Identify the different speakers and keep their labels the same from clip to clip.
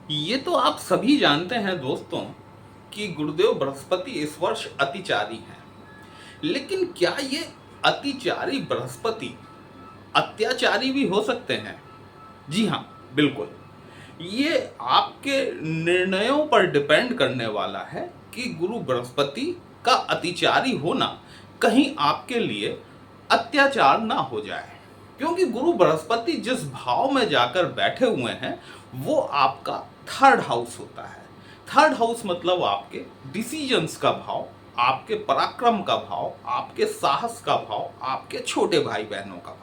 Speaker 1: ये तो आप सभी जानते हैं दोस्तों कि गुरुदेव बृहस्पति इस वर्ष अतिचारी हैं। लेकिन क्या ये अतिचारी बृहस्पति अत्याचारी भी हो सकते हैं? जी हाँ, बिल्कुल। ये आपके निर्णयों पर डिपेंड करने वाला है कि गुरु बृहस्पति का अतिचारी होना कहीं आपके लिए अत्याचार ना हो जाए। क्योंकि गुरु बृहस्पति जिस भाव में जाकर बैठे हुए हैं वो आपका थर्ड हाउस होता है। थर्ड हाउस मतलब आपके डिसीजंस का भाव, आपके पराक्रम का भाव, आपके साहस का भाव, आपके छोटे भाई बहनों का भाव।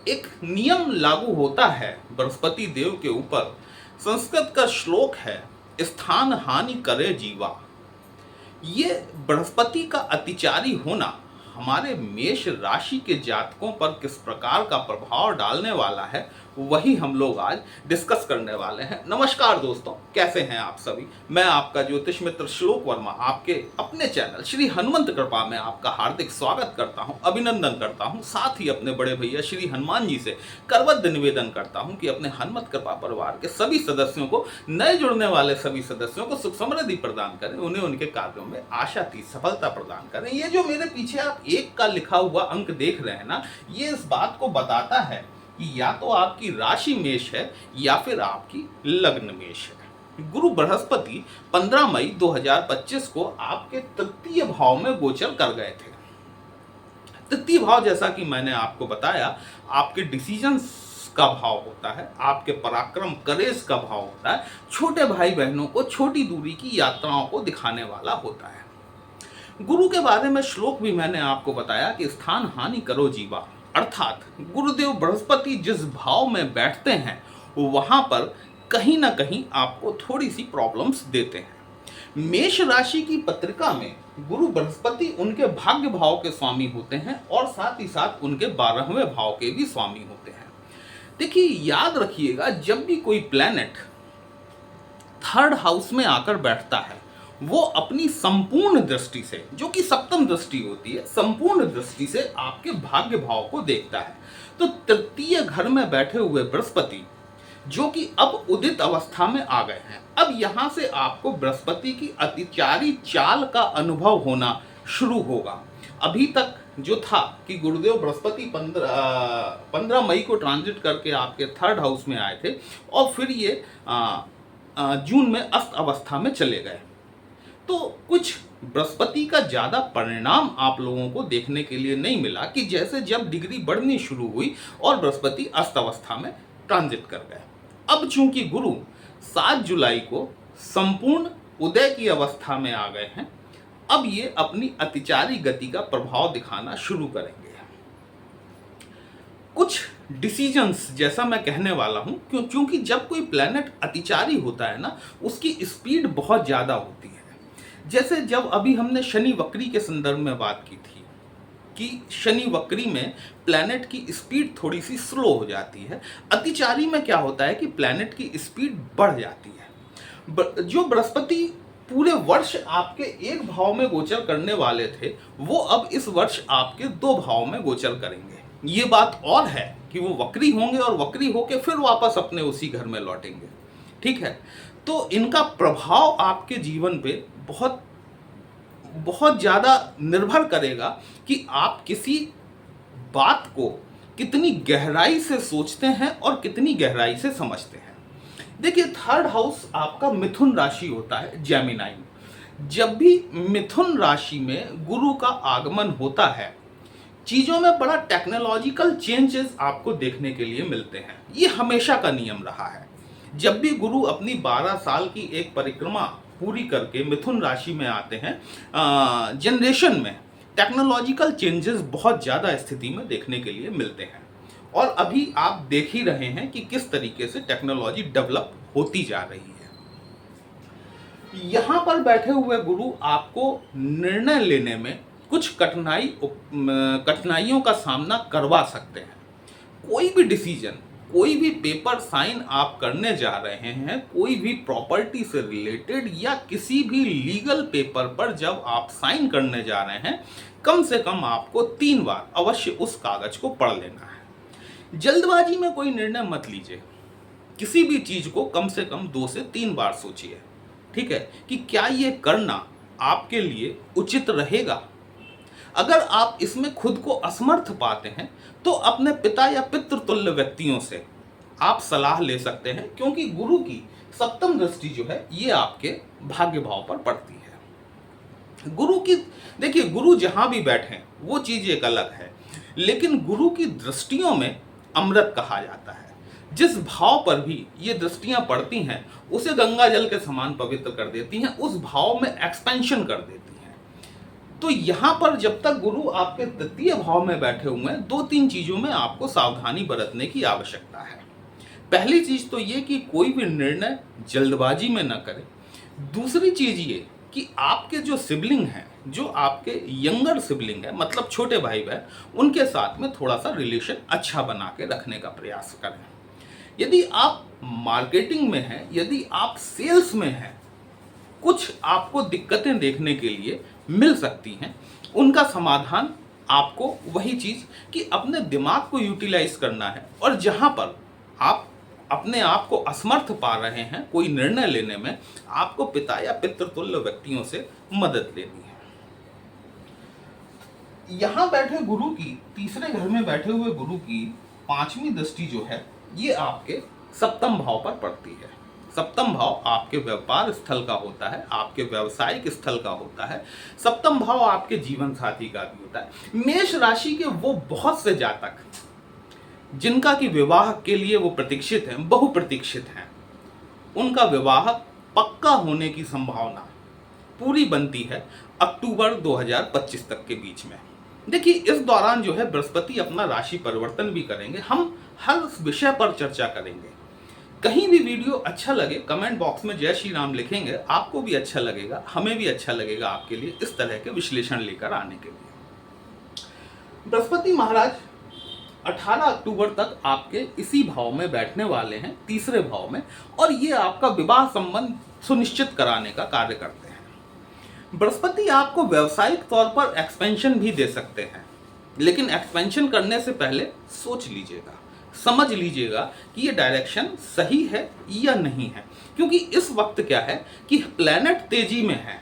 Speaker 1: एक नियम लागू होता है बृहस्पति देव के ऊपर। संस्कृत का श्लोक है, स्थान हानि करे जीवा। ये बृहस्पति का अतिचारी होना हमारे मेष राशि के जातकों पर किस प्रकार का प्रभाव डालने वाला है वही हम लोग आज डिस्कस करने वाले हैं। नमस्कार दोस्तों, कैसे हैं आप सभी? मैं आपका ज्योतिष मित्र श्लोक वर्मा आपके अपने चैनल श्री हनुमंत कृपा में आपका हार्दिक स्वागत करता हूं, अभिनंदन करता हूं। साथ ही अपने बड़े भैया श्री हनुमान जी से करबद्ध निवेदन करता हूं कि अपने हनुमत कृपा परिवार के सभी सदस्यों को, नए जुड़ने वाले सभी सदस्यों को सुख समृद्धि प्रदान करें, उन्हें उनके कार्यों में आशातीत सफलता प्रदान करें। ये जो मेरे पीछे आप 1 का लिखा हुआ अंक देख रहे हैं ना, ये इस बात को बताता है कि या तो आपकी राशि मेष है या फिर आपकी लग्न मेष है। गुरु बृहस्पति 15 मई 2025 को आपके तृतीय भाव में गोचर कर गए थे। तृतीय भाव, जैसा कि मैंने आपको बताया, आपके डिसीजंस का भाव होता है, आपके पराक्रम करेज का भाव होता है, छोटे भाई बहनों को छोटी दूरी की यात्राओं को दिखाने वाला होता है। गुरु के बारे में श्लोक भी मैंने आपको बताया कि स्थान हानि करो जीवा, अर्थात गुरुदेव बृहस्पति जिस भाव में बैठते हैं वहां पर कहीं ना कहीं आपको थोड़ी सी प्रॉब्लम्स देते हैं। मेष राशि की पत्रिका में गुरु बृहस्पति उनके भाग्य भाव के स्वामी होते हैं और साथ ही साथ उनके 12वें भाव के भी स्वामी होते हैं। देखिए, याद रखिएगा, जब भी कोई प्लैनेट थर्ड हाउस में आकर बैठता है वो अपनी संपूर्ण दृष्टि से, जो कि सप्तम दृष्टि होती है, संपूर्ण दृष्टि से आपके भाग्य भाव को देखता है। तो तृतीय घर में बैठे हुए बृहस्पति, जो कि अब उदित अवस्था में आ गए हैं, अब यहां से आपको बृहस्पति की अतिचारी चाल का अनुभव होना शुरू होगा। अभी तक जो था कि गुरुदेव बृहस्पति 15 मई को ट्रांजिट करके आपके थर्ड हाउस में आए थे और फिर ये जून में अस्त अवस्था में चले गए। तो कुछ बृहस्पति का ज्यादा परिणाम आप लोगों को देखने के लिए नहीं मिला कि जैसे जब डिग्री बढ़नी शुरू हुई और बृहस्पति अस्त अवस्था में ट्रांजिट कर गए। अब चूंकि गुरु 7 जुलाई को संपूर्ण उदय की अवस्था में आ गए हैं, अब ये अपनी अतिचारी गति का प्रभाव दिखाना शुरू करेंगे। कुछ डिसीजंस, जैसा मैं कहने वाला हूं, क्योंकि जब कोई प्लैनेट अतिचारी होता है ना, उसकी स्पीड बहुत ज्यादा होती है। जैसे जब अभी हमने शनि वक्री के संदर्भ में बात की थी कि शनि वक्री में प्लैनेट की स्पीड थोड़ी सी स्लो हो जाती है, अतिचारी में क्या होता है कि प्लैनेट की स्पीड बढ़ जाती है। जो बृहस्पति पूरे वर्ष आपके एक भाव में गोचर करने वाले थे, वो अब इस वर्ष आपके 2 भाव में गोचर करेंगे। ये बात और है कि वो वक्री होंगे और वक्री होके फिर वापस अपने उसी घर में लौटेंगे। ठीक है, तो इनका प्रभाव आपके जीवन पे बहुत बहुत ज़्यादा निर्भर करेगा कि आप किसी बात को कितनी गहराई से सोचते हैं और कितनी गहराई से समझते हैं। देखिए, थर्ड हाउस आपका मिथुन राशि होता है, जेमिनाई। जब भी मिथुन राशि में गुरु का आगमन होता है, चीज़ों में बड़ा टेक्नोलॉजिकल चेंजेस आपको देखने के लिए मिलते हैं। ये हमेशा का नियम रहा है। जब भी गुरु अपनी 12 साल की एक परिक्रमा पूरी करके मिथुन राशि में आते हैं, जनरेशन में टेक्नोलॉजिकल चेंजेस बहुत ज़्यादा स्थिति में देखने के लिए मिलते हैं। और अभी आप देख ही रहे हैं कि किस तरीके से टेक्नोलॉजी डेवलप होती जा रही है। यहाँ पर बैठे हुए गुरु आपको निर्णय लेने में कुछ कठिनाइयों का सामना करवा सकते हैं। कोई भी डिसीजन, कोई भी पेपर साइन आप करने जा रहे हैं, कोई भी प्रॉपर्टी से रिलेटेड या किसी भी लीगल पेपर पर जब आप साइन करने जा रहे हैं, कम से कम आपको 3 बार अवश्य उस कागज को पढ़ लेना है। जल्दबाजी में कोई निर्णय मत लीजिए। किसी भी चीज को कम से कम 2 से 3 बार सोचिए, ठीक है, कि क्या ये करना आपके लिए उचित रहेगा। अगर आप इसमें खुद को असमर्थ पाते हैं तो अपने पिता या पितृतुल्य व्यक्तियों से आप सलाह ले सकते हैं, क्योंकि गुरु की सप्तम दृष्टि जो है ये आपके भाग्य भाव पर पड़ती है। गुरु की, देखिए, गुरु जहां भी बैठे वो चीज एक अलग है, लेकिन गुरु की दृष्टियों में अमृत कहा जाता है। जिस भाव पर भी ये दृष्टियां पड़ती हैं उसे गंगा जल के समान पवित्र कर देती हैं, उस भाव में एक्सपेंशन कर देती हैं। तो यहां पर जब तक गुरु आपके तृतीय भाव में बैठे हुए हैं, 2-3 चीजों में आपको सावधानी बरतने की आवश्यकता है। पहली चीज तो ये कि कोई भी निर्णय जल्दबाजी में न करें। दूसरी चीज ये कि आपके जो सिबलिंग हैं, जो आपके यंगर सिबलिंग है, मतलब छोटे भाई बहन, उनके साथ में थोड़ा सा रिलेशन अच्छा बना के रखने का प्रयास करें। यदि आप मार्केटिंग में हैं, यदि आप सेल्स में हैं, कुछ आपको दिक्कतें देखने के लिए मिल सकती हैं। उनका समाधान आपको वही चीज कि अपने दिमाग को यूटिलाइज करना है, और जहां पर आप अपने आप को असमर्थ पा रहे हैं कोई निर्णय लेने में, आपको पिता या पितृतुल्य व्यक्तियों से मदद लेनी है। यहां बैठे गुरु की, तीसरे घर में बैठे हुए गुरु की 5वीं दृष्टि जो है ये आपके सप्तम भाव पर पड़ती है। सप्तम भाव आपके व्यापार स्थल का होता है, आपके व्यावसायिक स्थल का होता है। सप्तम भाव आपके जीवन साथी का भी होता है। मेष राशि के वो बहुत से जातक जिनका कि विवाह के लिए वो प्रतीक्षित हैं, बहुप्रतीक्षित हैं, उनका विवाह पक्का होने की संभावना पूरी बनती है अक्टूबर 2025 तक के बीच में। देखिए, इस दौरान जो है बृहस्पति अपना राशि परिवर्तन भी करेंगे। हम हर विषय पर चर्चा करेंगे। कहीं भी वीडियो अच्छा लगे, कमेंट बॉक्स में जय श्री राम लिखेंगे, आपको भी अच्छा लगेगा, हमें भी अच्छा लगेगा आपके लिए इस तरह के विश्लेषण लेकर आने के लिए। बृहस्पति महाराज 18 अक्टूबर तक आपके इसी भाव में बैठने वाले हैं, तीसरे भाव में, और ये आपका विवाह संबंध सुनिश्चित कराने का कार्य करते हैं। बृहस्पति आपको व्यावसायिक तौर पर एक्सपेंशन भी दे सकते हैं, लेकिन एक्सपेंशन करने से पहले सोच लीजिएगा, समझ लीजिएगा कि ये डायरेक्शन सही है या नहीं है। क्योंकि इस वक्त क्या है कि प्लैनेट तेजी में है,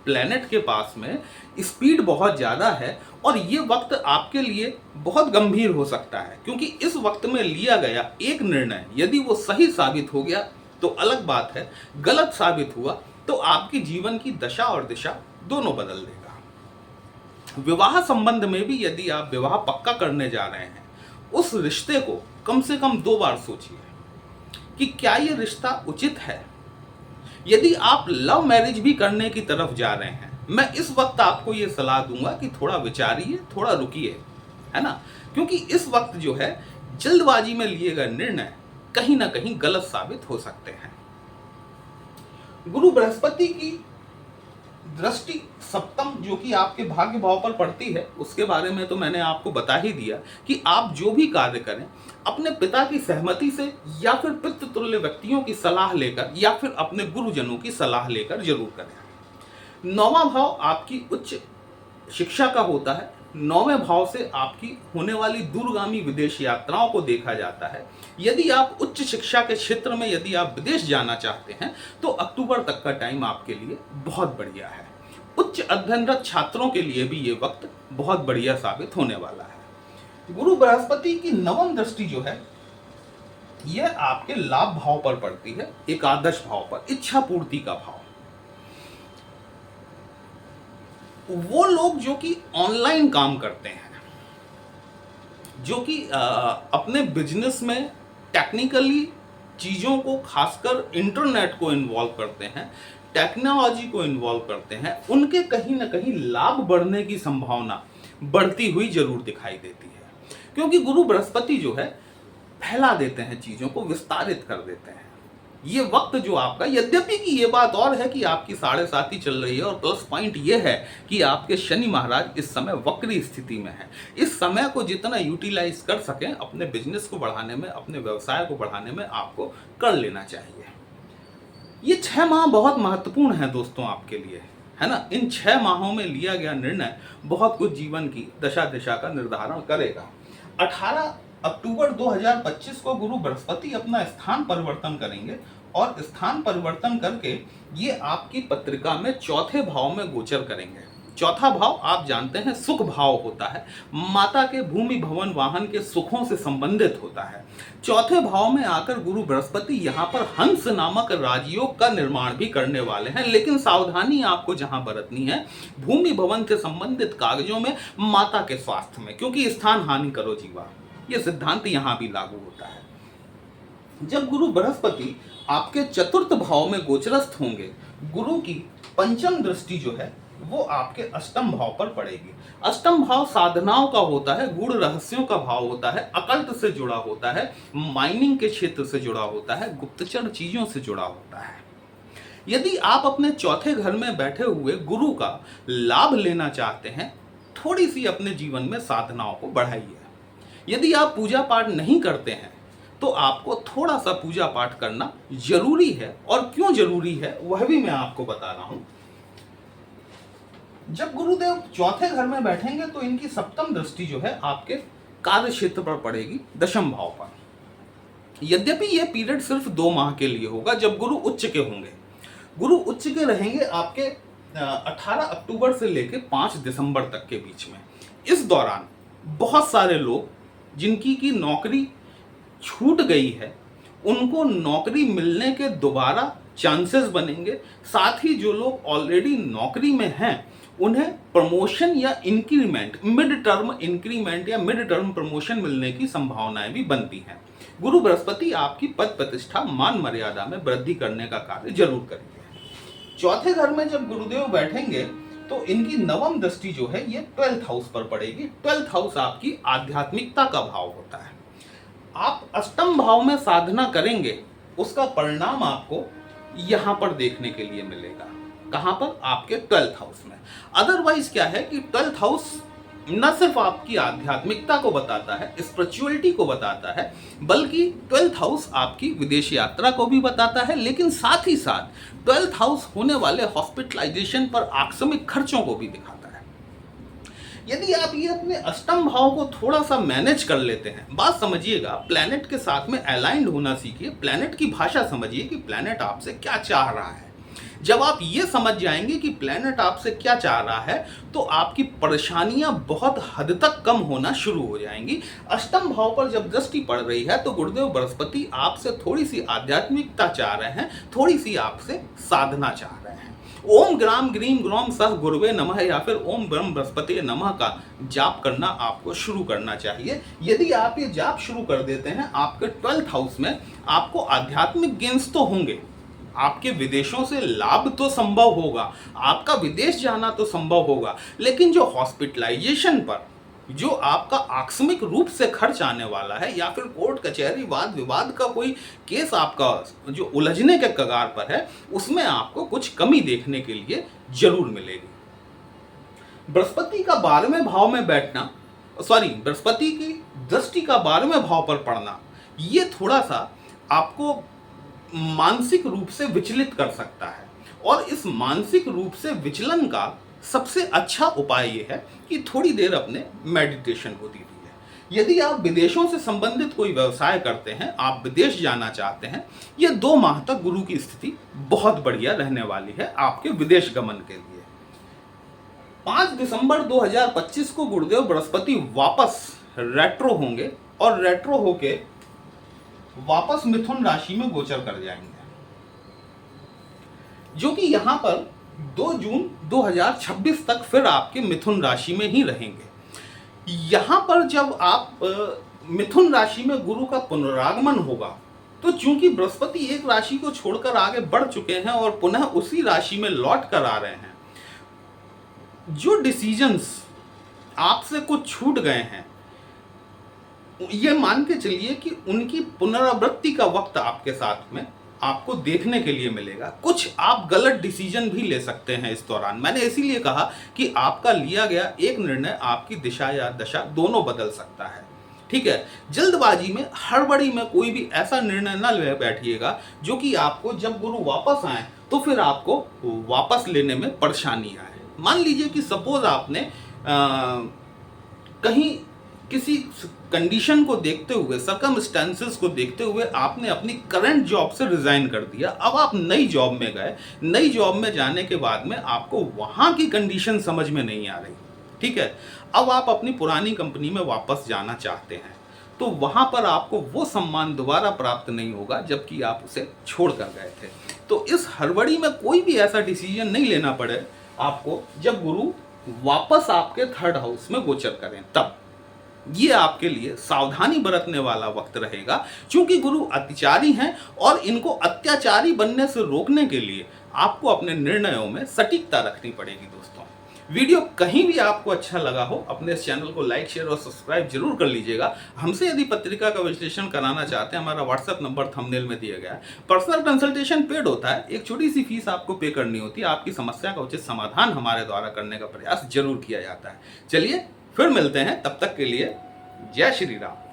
Speaker 1: प्लैनेट के पास में स्पीड बहुत ज़्यादा है, और ये वक्त आपके लिए बहुत गंभीर हो सकता है। क्योंकि इस वक्त में लिया गया एक निर्णय यदि वो सही साबित हो गया तो अलग बात है, गलत साबित हुआ तो आपकी जीवन की दशा और दिशा दोनों बदल देगा। विवाह संबंध में भी यदि आप विवाह पक्का करने जा रहे हैं, उस रिश्ते को कम से कम 2 बार सोचिए कि क्या ये रिश्ता उचित है। यदि आप लव मैरिज भी करने की तरफ जा रहे हैं, मैं इस वक्त आपको ये सलाह दूंगा कि थोड़ा विचारिए, थोड़ा रुकिए, है ना, क्योंकि इस वक्त जो है जल्दबाजी में लिए गए निर्णय कहीं ना कहीं गलत साबित हो सकते हैं। गुरु बृहस्पति की दृष्टि सप्तम जो कि आपके भाग्य भाव पर पड़ती है, उसके बारे में तो मैंने आपको बता ही दिया कि आप जो भी कार्य करें अपने पिता की सहमति से या फिर पितृतुल्य व्यक्तियों की सलाह लेकर या फिर अपने गुरुजनों की सलाह लेकर जरूर करें। 9वां भाव आपकी उच्च शिक्षा का होता है। 9वें भाव से आपकी होने वाली दूरगामी विदेश यात्राओं को देखा जाता है। यदि आप उच्च शिक्षा के क्षेत्र में यदि आप विदेश जाना चाहते हैं तो अक्टूबर तक का टाइम आपके लिए बहुत बढ़िया है। उच्च अध्ययनरत छात्रों के लिए भी ये वक्त बहुत बढ़िया साबित होने वाला है। गुरु बृहस्पति की 9वीं दृष्टि जो है यह आपके लाभ भाव पर पड़ती है, एकादश भाव पर, इच्छा पूर्ति का भाव। वो लोग जो कि ऑनलाइन काम करते हैं, जो कि अपने बिजनेस में टेक्निकली चीज़ों को, खासकर इंटरनेट को इन्वॉल्व करते हैं, टेक्नोलॉजी को इन्वॉल्व करते हैं, उनके कहीं ना कहीं लाभ बढ़ने की संभावना बढ़ती हुई जरूर दिखाई देती है। क्योंकि गुरु बृहस्पति जो है फैला देते हैं, चीज़ों को विस्तारित कर देते हैं। ये वक्त जो आपका, यद्यपि कि ये बात और है कि आपकी 7.5 चल रही है, और प्लस पॉइंट ये है कि आपके शनि महाराज इस समय वक्री स्थिति में है। इस समय को जितना यूटिलाइज कर सकें अपने बिजनेस को बढ़ाने में, अपने व्यवसाय को बढ़ाने में आपको कर लेना चाहिए। ये 6 माह बहुत महत्वपूर्ण है दोस्तों आपके लिए, है ना। इन 6 माहों में लिया गया निर्णय बहुत कुछ जीवन की दशा दिशा का निर्धारण करेगा। 18 अक्टूबर 2025 को गुरु बृहस्पति अपना स्थान परिवर्तन करेंगे और स्थान परिवर्तन करके ये आपकी पत्रिका में चौथे भाव में गोचर करेंगे। चौथा भाव आप जानते हैं सुख भाव होता है, माता के भूमि भवन वाहन के सुखों से संबंधित होता है। चौथे भाव में आकर गुरु बृहस्पति यहाँ पर हंस नामक राजयोग का निर्माण भी करने वाले हैं, लेकिन सावधानी आपको जहां बरतनी है भूमि भवन से संबंधित कागजों में, माता के स्वास्थ्य में, क्योंकि स्थान हानि करो जीवा, यह सिद्धांत यहां भी लागू होता है। जब गुरु बृहस्पति आपके चतुर्थ भाव में गोचरस्थ होंगे, गुरु की पंचम दृष्टि जो है वो आपके अष्टम भाव पर पड़ेगी। अष्टम भाव साधनाओं का होता है, गूढ़ रहस्यों का भाव होता है, अकल्ट से जुड़ा होता है, माइनिंग के क्षेत्र से जुड़ा होता है, गुप्तचर चीजों से जुड़ा होता है। यदि आप अपने चौथे घर में बैठे हुए गुरु का लाभ लेना चाहते हैं, थोड़ी सी अपने जीवन में साधनाओं को बढ़ाइए। यदि आप पूजा पाठ नहीं करते हैं तो आपको थोड़ा सा पूजा पाठ करना जरूरी है, और क्यों जरूरी है वह भी मैं आपको बता रहा हूं। जब गुरुदेव चौथे घर में बैठेंगे तो इनकी सप्तम दृष्टि जो है आपके कार्य क्षेत्र पर पड़ेगी, दशम भाव पर। यद्यपि यह पीरियड सिर्फ 2 माह के लिए होगा जब गुरु उच्च के होंगे। गुरु उच्च के रहेंगे आपके 18 अक्टूबर से लेकर 5 दिसंबर तक के बीच में। इस दौरान बहुत सारे लोग जिनकी की नौकरी छूट गई है उनको नौकरी मिलने के दोबारा चांसेस बनेंगे। साथ ही जो लोग ऑलरेडी नौकरी में हैं उन्हें प्रमोशन या इंक्रीमेंट, मिड टर्म इंक्रीमेंट या मिड टर्म प्रमोशन मिलने की संभावनाएं भी बनती हैं। गुरु बृहस्पति आपकी पद प्रतिष्ठा, मान मर्यादा में वृद्धि करने का कार्य जरूर करेंगे। चौथे घर में जब गुरुदेव बैठेंगे तो इनकी नवम दृष्टि जो है ये 12th हाउस पर पड़ेगी। 12th हाउस आपकी आध्यात्मिकता का भाव होता है। आप अष्टम भाव में साधना करेंगे, उसका परिणाम आपको यहां पर देखने के लिए मिलेगा। कहां पर? आपके 12th हाउस में। अदरवाइज क्या है कि 12th हाउस न सिर्फ आपकी आध्यात्मिकता को बताता है, स्पिरिचुअलिटी को बताता है, बल्कि 12th हाउस आपकी विदेश यात्रा को भी बताता है, लेकिन साथ ही साथ 12th हाउस होने वाले हॉस्पिटलाइजेशन पर आकस्मिक खर्चों को भी दिखाता है। यदि आप ये अपने अष्टम भाव को थोड़ा सा मैनेज कर लेते हैं, बात समझिएगा, प्लैनेट के साथ में अलाइंड होना सीखिए, प्लैनेट की भाषा समझिए कि प्लैनेट आपसे क्या चाह रहा है। जब आप ये समझ जाएंगे कि प्लैनेट आपसे क्या चाह रहा है तो आपकी परेशानियां बहुत हद तक कम होना शुरू हो जाएंगी। अष्टम भाव पर जब दृष्टि पड़ रही है तो गुरुदेव बृहस्पति आपसे थोड़ी सी आध्यात्मिकता चाह रहे हैं, थोड़ी सी आपसे साधना चाह रहे हैं। ओम ग्राम ग्रीम ग्रोम सह गुरुवे नमः या फिर ओम ब्रह्म बृहस्पति नमः का जाप करना आपको शुरू करना चाहिए। यदि आप ये जाप शुरू कर देते हैं, आपके 12th हाउस में आपको आध्यात्मिक गेन्स तो होंगे, आपके विदेशों से लाभ तो संभव होगा, आपका विदेश जाना तो संभव होगा, लेकिन जो हॉस्पिटलाइजेशन पर जो आपका आकस्मिक रूप से खर्च आने वाला है या फिर कोर्ट कचहरी वाद विवाद का कोई केस आपका जो उलझने के कगार पर है, उसमें आपको कुछ कमी देखने के लिए जरूर मिलेगी। बृहस्पति का 12वें भाव में बैठना, बृहस्पति की दृष्टि का 12वें भाव पर पड़ना, ये थोड़ा सा आपको मानसिक रूप से विचलित कर सकता है, और इस मानसिक रूप से विचलन का सबसे अच्छा उपाय यह है कि थोड़ी देर अपने मेडिटेशन को दीजिए। यदि आप विदेशों से संबंधित कोई व्यवसाय करते हैं, आप विदेश जाना चाहते हैं, ये 2 माह तक गुरु की स्थिति बहुत बढ़िया रहने वाली है आपके विदेश गमन के लिए। 5 दिसंबर 2025 को गुरुदेव बृहस्पति वापस रेट्रो होंगे और रेट्रो होके वापस मिथुन राशि में गोचर कर जाएंगे, जो कि यहां पर 2 जून 2026 तक फिर आपके मिथुन राशि में ही रहेंगे। यहां पर जब आप मिथुन राशि में गुरु का पुनरागमन होगा तो चूंकि बृहस्पति एक राशि को छोड़कर आगे बढ़ चुके हैं और पुनः उसी राशि में लौट कर आ रहे हैं, जो डिसीजंस आपसे कुछ छूट गए हैं, ये मान के चलिए कि उनकी पुनरावृत्ति का वक्त आपके साथ में आपको देखने के लिए मिलेगा। कुछ आप गलत डिसीजन भी ले सकते हैं इस दौरान। मैंने इसीलिए कहा कि आपका लिया गया एक निर्णय आपकी दिशा या दशा दोनों बदल सकता है। ठीक है, जल्दबाजी में, हड़बड़ी में कोई भी ऐसा निर्णय न ले बैठिएगा जो कि आपको जब गुरु वापस आए तो फिर आपको वापस लेने में परेशानी आए। मान लीजिए कि सपोज आपने कहीं किसी कंडीशन को देखते हुए, सर्कमस्टेंसेस को देखते हुए आपने अपनी करंट जॉब से रिजाइन कर दिया। अब आप नई जॉब में गए, नई जॉब में जाने के बाद में आपको वहां की कंडीशन समझ में नहीं आ रही, ठीक है। अब आप अपनी पुरानी कंपनी में वापस जाना चाहते हैं, तो वहां पर आपको वो सम्मान दोबारा प्राप्त नहीं होगा जबकि आप उसे छोड़ कर गए थे। तो इस हड़बड़ी में कोई भी ऐसा डिसीजन नहीं लेना पड़े आपको जब गुरु वापस आपके थर्ड हाउस में गोचर करें, तब ये आपके लिए सावधानी बरतने वाला वक्त रहेगा, क्योंकि गुरु अत्याचारी हैं और इनको अत्याचारी बनने से रोकने के लिए आपको अपने निर्णयों में सटीकता रखनी पड़ेगी। दोस्तों, वीडियो कहीं भी आपको अच्छा लगा हो, अपने इस चैनल को लाइक, शेयर और सब्सक्राइब जरूर कर लीजिएगा। हमसे यदि पत्रिका का विश्लेषण कराना चाहते हैं, हमारा व्हाट्सएप नंबर थंबनेल में दिया गया है। पर्सनल कंसल्टेशन पेड होता है, एक छोटी सी फीस आपको पे करनी होती है। आपकी समस्या का उचित समाधान हमारे द्वारा करने का प्रयास जरूर किया जाता है। चलिए फिर मिलते हैं, तब तक के लिए जय श्री राम।